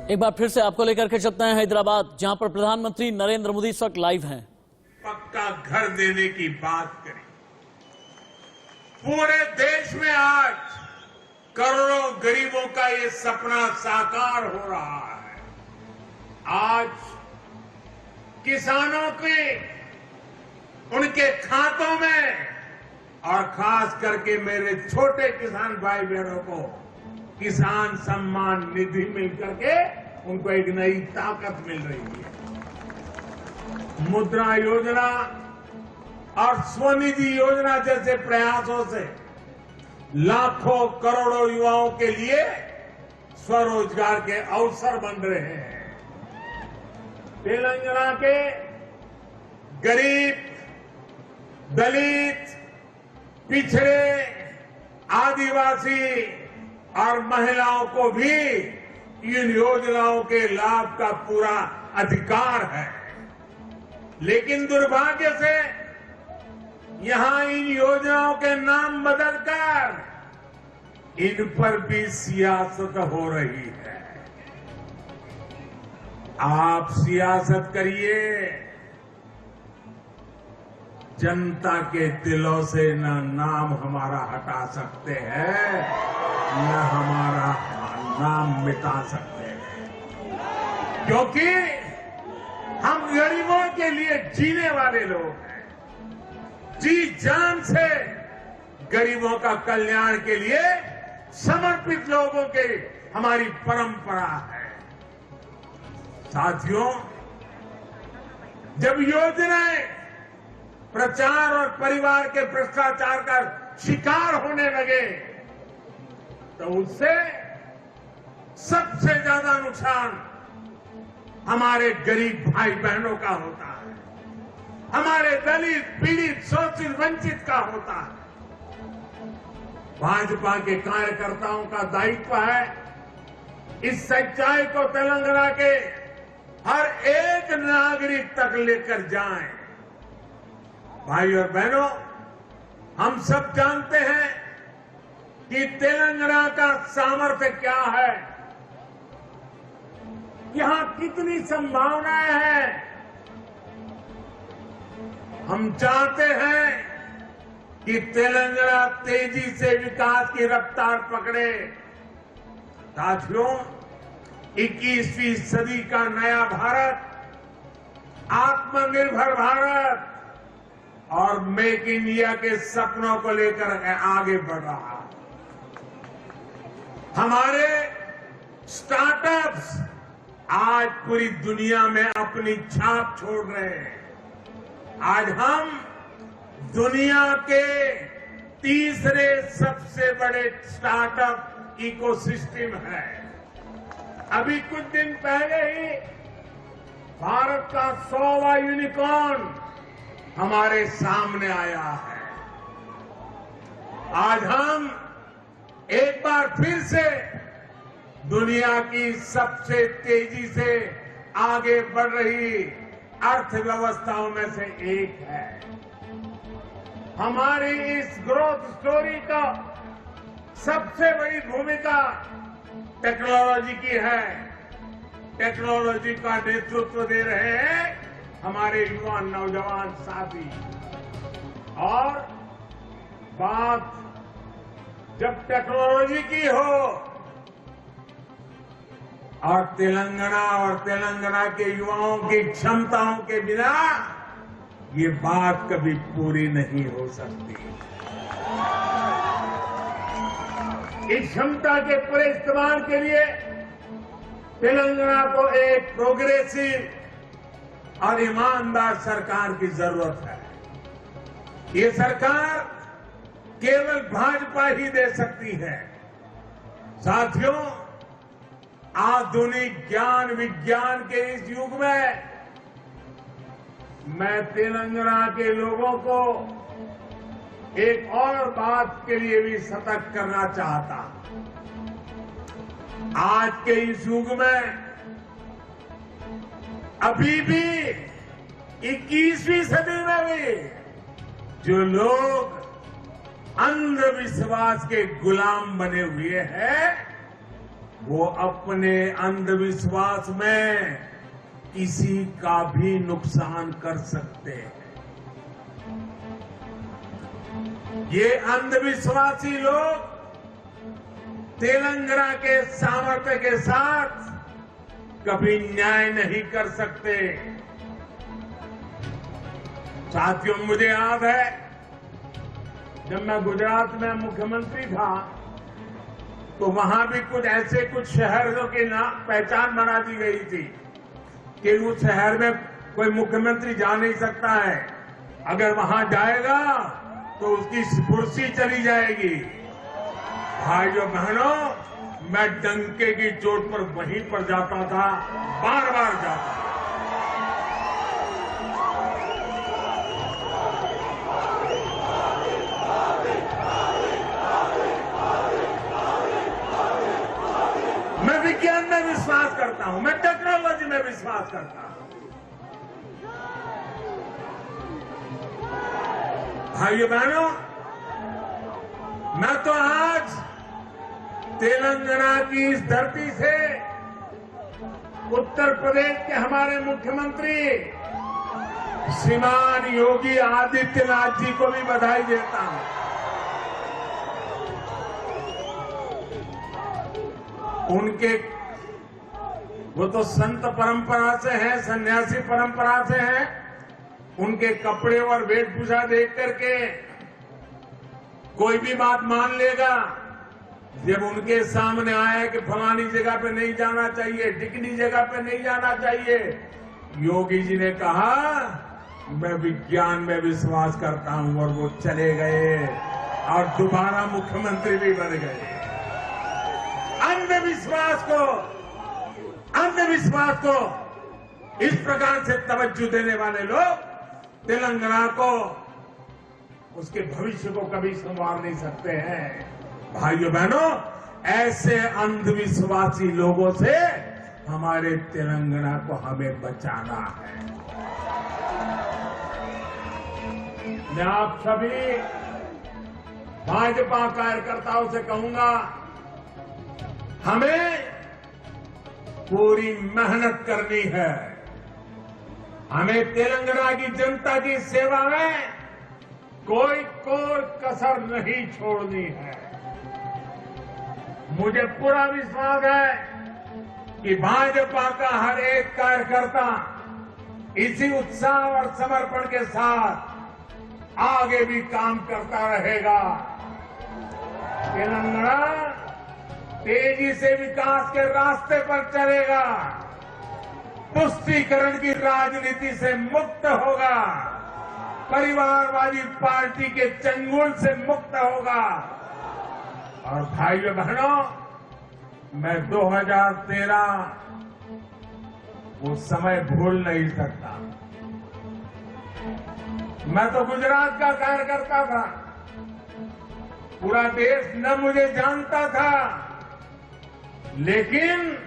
एक बार फिर से आपको लेकर के चलते हैं हैदराबाद, जहां पर प्रधानमंत्री नरेंद्र मोदी इस वक्त लाइव हैं। पक्का घर देने की बात करी। पूरे देश में आज करोड़ों गरीबों का ये सपना साकार हो रहा है। आज किसानों के उनके खातों में और खास करके मेरे छोटे किसान भाई बहनों को किसान सम्मान निधि मिल करके उनको एक नई ताकत मिल रही है। मुद्रा योजना और स्वनिधि योजना जैसे प्रयासों से लाखों करोड़ों युवाओं के लिए स्वरोजगार के अवसर बन रहे हैं। तेलंगाना के गरीब, दलित, पिछड़े, आदिवासी और महिलाओं को भी इन योजनाओं के लाभ का पूरा अधिकार है। लेकिन दुर्भाग्य से यहां इन योजनाओं के नाम बदलकर इन पर भी सियासत हो रही है। आप सियासत करिए, जनता के दिलों से न नाम हमारा हटा सकते हैं न हमारा नाम मिटा सकते हैं, क्योंकि हम गरीबों के लिए जीने वाले लोग हैं। जी जान से गरीबों का कल्याण के लिए समर्पित लोगों की हमारी परंपरा है। साथियों, जब योजनाएं प्रचार और परिवार के भ्रष्टाचार का शिकार होने लगे तो उससे सबसे ज्यादा नुकसान हमारे गरीब भाई बहनों का होता है, हमारे दलित, पीड़ित, शोषित, वंचित का होता है। भाजपा के कार्यकर्ताओं का दायित्व है इस सच्चाई को तेलंगाना के हर एक नागरिक तक लेकर जाएं। भाई और बहनों, हम सब जानते हैं कि तेलंगाना का सामर्थ्य क्या है, यहां कितनी संभावनाएं हैं। हम चाहते हैं कि तेलंगाना तेजी से विकास की रफ्तार पकड़े। साथियों, 21वीं सदी का नया भारत, आत्मनिर्भर भारत और मेक इन इंडिया के सपनों को लेकर आगे बढ़ रहा है। हमारे स्टार्टअप्स आज पूरी दुनिया में अपनी छाप छोड़ रहे हैं। आज हम दुनिया के तीसरे सबसे बड़े स्टार्टअप इकोसिस्टम है। अभी कुछ दिन पहले ही भारत का 100वां यूनिकॉर्न हमारे सामने आया है। आज हम एक बार फिर से दुनिया की सबसे तेजी से आगे बढ़ रही अर्थव्यवस्थाओं में से एक है। हमारी इस ग्रोथ स्टोरी का सबसे बड़ी भूमिका टेक्नोलॉजी की है। टेक्नोलॉजी का नेतृत्व दे रहे हैं हमारे युवा नौजवान साथी। और बात जब टेक्नोलॉजी की हो और तेलंगाना के युवाओं की क्षमताओं के बिना ये बात कभी पूरी नहीं हो सकती। इस क्षमता के पूरे इस्तेमाल के लिए तेलंगाना को एक प्रोग्रेसिव और ईमानदार सरकार की जरूरत है। ये सरकार केवल भाजपा ही दे सकती है। साथियों, आधुनिक ज्ञान विज्ञान के इस युग में मैं तेलंगाना के लोगों को एक और बात के लिए भी सतर्क करना चाहता हूं। आज के इस युग में अभी भी 21वीं सदी में भी जो लोग अंधविश्वास के गुलाम बने हुए हैं वो अपने अंधविश्वास में किसी का भी नुकसान कर सकते हैं। ये अंधविश्वासी लोग तेलंगाना के सामर्थ्य के साथ कभी न्याय नहीं कर सकते। साथियों, मुझे याद है जब मैं गुजरात में मुख्यमंत्री था तो वहां भी कुछ शहरों की पहचान बना दी गई थी कि उस शहर में कोई मुख्यमंत्री जा नहीं सकता है, अगर वहां जाएगा तो उसकी कुर्सी चली जाएगी। भाइयों बहनों, मैं डंके की चोट पर वहीं पर जाता था, बार बार जाता था। मैं विज्ञान में विश्वास करता हूं, मैं टेक्नोलॉजी में विश्वास करता हूं। भाइयों बहनों, मैं तो आज तेलंगाना की इस धरती से उत्तर प्रदेश के हमारे मुख्यमंत्री श्रीमान योगी आदित्यनाथ जी को भी बधाई देता हूं। वो तो संत परंपरा से हैं, सन्यासी परंपरा से हैं। उनके कपड़े और वेशभूषा देख करके कोई भी बात मान लेगा। जब उनके सामने आया कि फलानी जगह पे नहीं जाना चाहिए, ढिकनी जगह पे नहीं जाना चाहिए, योगी जी ने कहा मैं विज्ञान में विश्वास करता हूं, और वो चले गए और दोबारा मुख्यमंत्री भी बन गए। अंधविश्वास को इस प्रकार से तवज्जो देने वाले लोग तेलंगाना को, उसके भविष्य को कभी संवार नहीं सकते हैं। भाइयों बहनों, ऐसे अंधविश्वासी लोगों से हमारे तेलंगाना को हमें बचाना है। मैं आप सभी भाजपा कार्यकर्ताओं से कहूंगा, हमें पूरी मेहनत करनी है। हमें तेलंगाना की जनता की सेवा में कोई कसर नहीं छोड़नी है। मुझे पूरा विश्वास है कि भाजपा का हर एक कार्यकर्ता इसी उत्साह और समर्पण के साथ आगे भी काम करता रहेगा। तेलंगाना तेजी से विकास के रास्ते पर चलेगा, तुष्टीकरण की राजनीति से मुक्त होगा, परिवारवादी पार्टी के चंगुल से मुक्त होगा। और भाइयों बहनों, मैं 2013 वो समय भूल नहीं सकता। मैं तो गुजरात का कार्यकर्ता था, पूरा देश न मुझे जानता था, लेकिन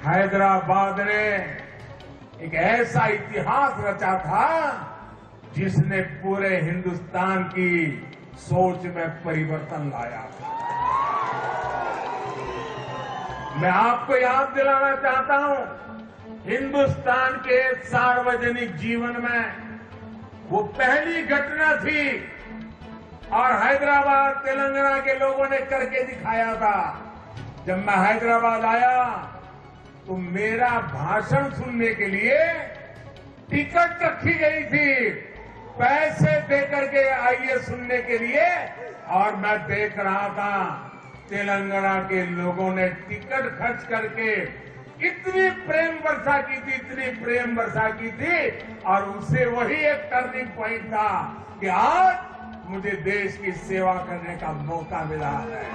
हैदराबाद ने एक ऐसा इतिहास रचा था जिसने पूरे हिंदुस्तान की सोच में परिवर्तन लाया था। मैं आपको याद दिलाना चाहता हूं, हिंदुस्तान के सार्वजनिक जीवन में वो पहली घटना थी और हैदराबाद तेलंगाना के लोगों ने करके दिखाया था। जब मैं हैदराबाद आया तो मेरा भाषण सुनने के लिए टिकट रखी गई थी, पैसे देकर के आइए सुनने के लिए, और मैं देख रहा था तेलंगाना के लोगों ने टिकट खर्च करके इतनी प्रेम वर्षा की थी, इतनी प्रेम वर्षा की थी, और उसे वही एक टर्निंग पॉइंट था कि आज मुझे देश की सेवा करने का मौका मिला है।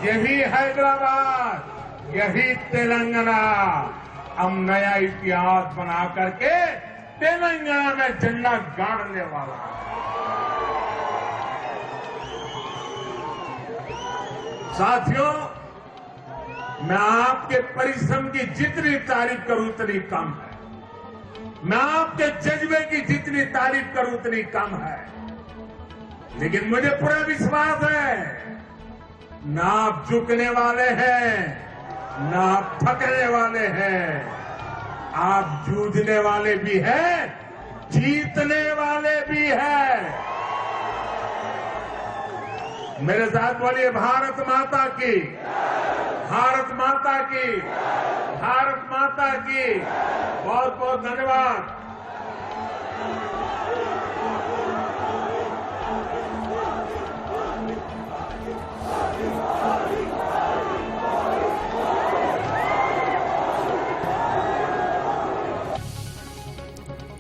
यही हैदराबाद, यही तेलंगाना, हम नया इतिहास बना करके तेलंगाना में झंडा गाड़ने वाला है। साथियों, मैं आपके परिश्रम की जितनी तारीफ करूं उतनी कम है, मैं आपके जज्बे की जितनी तारीफ करूं उतनी कम है, लेकिन मुझे पूरा विश्वास है ना आप झुकने वाले हैं, ना आप थकने वाले हैं। आप जूझने वाले भी हैं, जीतने वाले भी हैं। मेरे साथ बोलिए भारत माता की, भारत माता की, भारत माता की। बहुत बहुत धन्यवाद।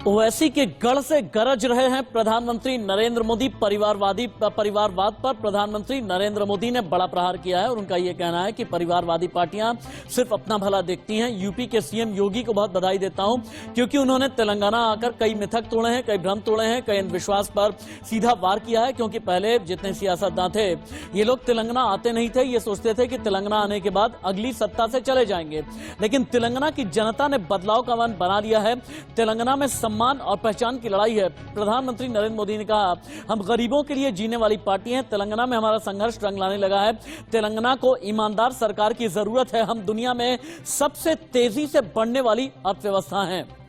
ओवैसी के गढ़ से गरज रहे हैं प्रधानमंत्री नरेंद्र मोदी। परिवारवाद पर प्रधानमंत्री नरेंद्र मोदी ने बड़ा प्रहार किया है और उनका यह कहना है कि परिवारवादी पार्टियां सिर्फ अपना भला देखती हैं। यूपी के सीएम योगी को बहुत बधाई देता हूं क्योंकि उन्होंने तेलंगाना आकर कई मिथक तोड़े हैं, कई भ्रम तोड़े हैं, कई अंधविश्वास पर सीधा वार किया है। क्योंकि पहले जितने सियासतदान थे ये लोग तेलंगाना आते नहीं थे, ये सोचते थे कि तेलंगाना आने के बाद अगली सत्ता से चले जाएंगे। लेकिन तेलंगाना की जनता ने बदलाव का मन बना लिया है। तेलंगाना में सम्मान और पहचान की लड़ाई है। प्रधानमंत्री नरेंद्र मोदी ने कहा, हम गरीबों के लिए जीने वाली पार्टी हैं। तेलंगाना में हमारा संघर्ष रंग लाने लगा है। तेलंगाना को ईमानदार सरकार की जरूरत है। हम दुनिया में सबसे तेजी से बढ़ने वाली अर्थव्यवस्था हैं।